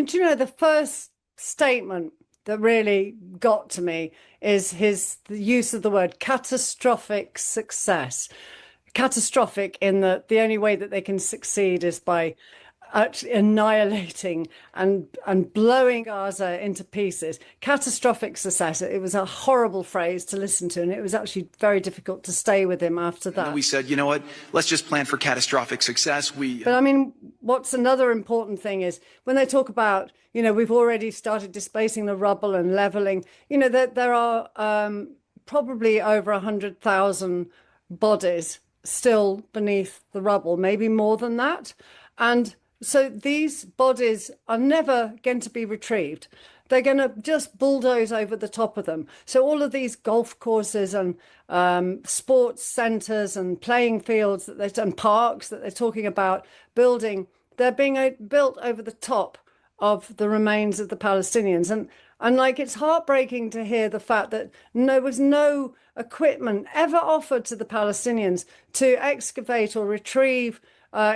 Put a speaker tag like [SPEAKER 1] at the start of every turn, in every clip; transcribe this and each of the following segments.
[SPEAKER 1] Do you know the first statement that really got to me is the use of the word catastrophic success. Catastrophic in that the only way that they can succeed is by actually annihilating and blowing Gaza into pieces. Catastrophic success. It was a horrible phrase to listen to, and it was actually very difficult to stay with him after that.
[SPEAKER 2] And we said, you know what, let's just plan for catastrophic success.
[SPEAKER 1] But I mean, what's another important thing is when they talk about, we've already started displacing the rubble and leveling, that there are probably over 100,000 bodies still beneath the rubble, maybe more than that. And so these bodies are never going to be retrieved. They're going to just bulldoze over the top of them. So all of these golf courses and sports centres and playing fields and parks that they're talking about building, they're being built over the top of the remains of the Palestinians. And like, it's heartbreaking to hear the fact that there was no equipment ever offered to the Palestinians to excavate or retrieve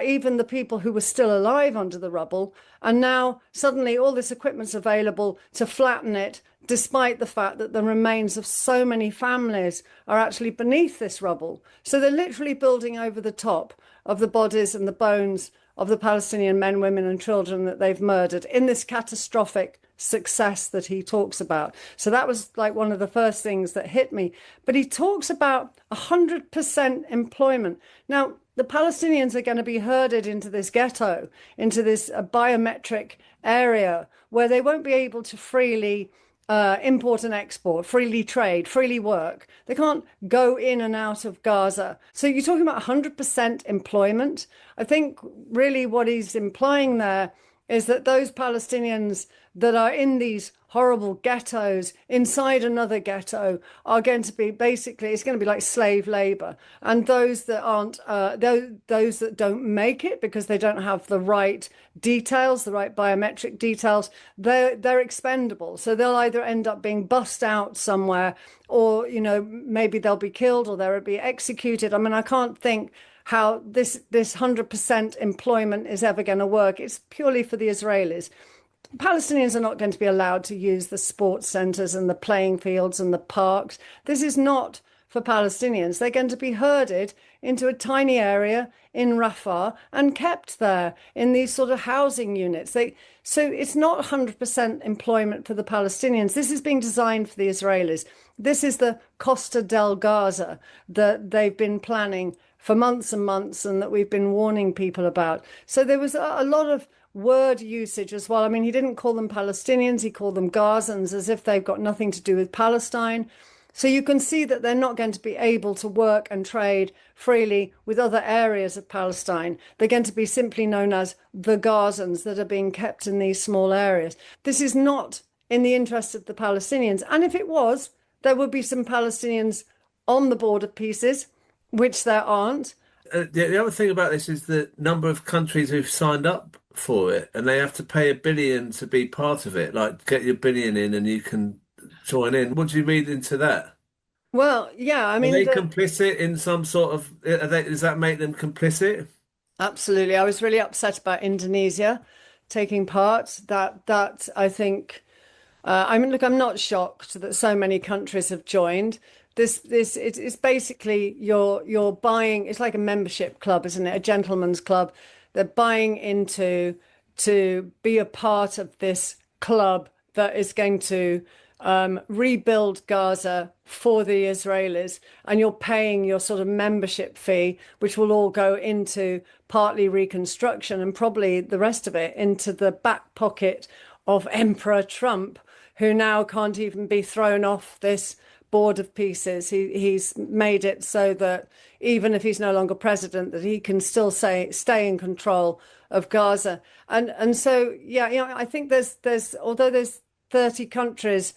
[SPEAKER 1] even the people who were still alive under the rubble. And now suddenly all this equipment's available to flatten it, despite the fact that the remains of so many families are actually beneath this rubble. So they're literally building over the top of the bodies and the bones of the Palestinian men, women and children that they've murdered in this catastrophic success that he talks about. So that was like one of the first things that hit me. But he talks about 100% employment. Now, the Palestinians are going to be herded into this ghetto, into this biometric area where they won't be able to freely import and export, freely trade, freely work. They can't go in and out of Gaza. So you're talking about 100% employment. I think really what he's implying there is that those Palestinians that are in these horrible ghettos inside another ghetto are going to be basically, it's going to be like slave labor. And those that aren't, those that don't make it because they don't have the right details, the right biometric details, they're expendable. So they'll either end up being bussed out somewhere or, maybe they'll be killed or they'll be executed. I mean, I can't think how this 100% employment is ever going to work. It's purely for the Israelis. Palestinians are not going to be allowed to use the sports centres and the playing fields and the parks. This is not for Palestinians. They're going to be herded into a tiny area in Rafah and kept there in these sort of housing units. So it's not 100% employment for the Palestinians. This is being designed for the Israelis. This is the Costa del Gaza that they've been planning for months and months and that we've been warning people about. So there was a lot of word usage as well. I mean, he didn't call them Palestinians, he called them Gazans, as if they've got nothing to do with Palestine. So you can see that they're not going to be able to work and trade freely with other areas of Palestine. They're going to be simply known as the Gazans that are being kept in these small areas. This is not in the interest of the Palestinians. And if it was, there would be some Palestinians on the border pieces, which there aren't.
[SPEAKER 3] The other thing about this is the number of countries who've signed up for it, and they have to pay $1 billion to be part of it. Like, get your billion in and you can join in. What do you read into that?
[SPEAKER 1] Well, yeah, I mean,
[SPEAKER 3] are they complicit in some sort of? Does that make them complicit?
[SPEAKER 1] Absolutely. I was really upset about Indonesia taking part. That I think. I mean, look, I'm not shocked that so many countries have joined. It's basically you're buying. It's like a membership club, isn't it? A gentleman's club. They're buying into to be a part of this club that is going to rebuild Gaza for the Israelis, and you're paying your sort of membership fee, which will all go into partly reconstruction and probably the rest of it into the back pocket of Emperor Trump, who now can't even be thrown off this board of pieces. He's made it so that even if he's no longer president, that he can still stay in control of Gaza. And so, yeah, I think there's although there's 30 countries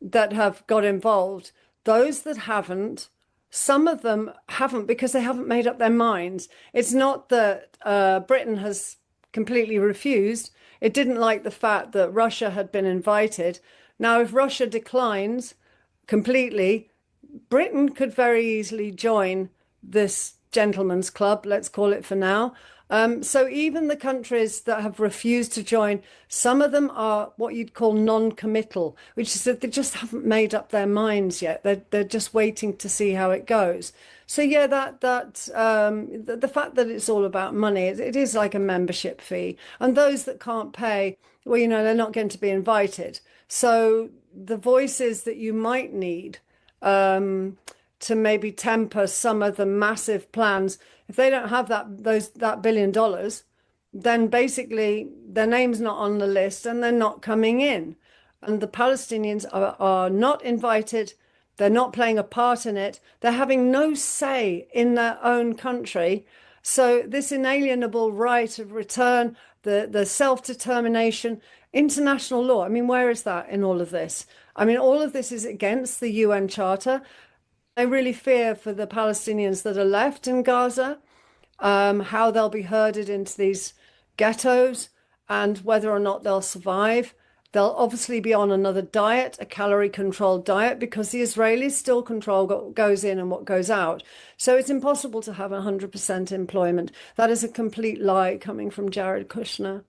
[SPEAKER 1] that have got involved, those that haven't, some of them haven't because they haven't made up their minds. It's not that Britain has completely refused. It didn't like the fact that Russia had been invited. Now, if Russia declines completely, Britain could very easily join this gentleman's club, let's call it for now. So even the countries that have refused to join, some of them are what you'd call non-committal, which is that they just haven't made up their minds yet. They're just waiting to see how it goes. So yeah, the fact that it's all about money, it is like a membership fee, and those that can't pay, well, they're not going to be invited. So the voices that you might need to maybe temper some of the massive plans. If they don't have that $1 billion, then basically their name's not on the list and they're not coming in. And the Palestinians are not invited. They're not playing a part in it. They're having no say in their own country. So this inalienable right of return, the self-determination, international law. I mean, where is that in all of this? I mean, all of this is against the UN Charter. I really fear for the Palestinians that are left in Gaza, how they'll be herded into these ghettos and whether or not they'll survive. They'll obviously be on another diet, a calorie-controlled diet, because the Israelis still control what goes in and what goes out. So it's impossible to have 100% employment. That is a complete lie coming from Jared Kushner.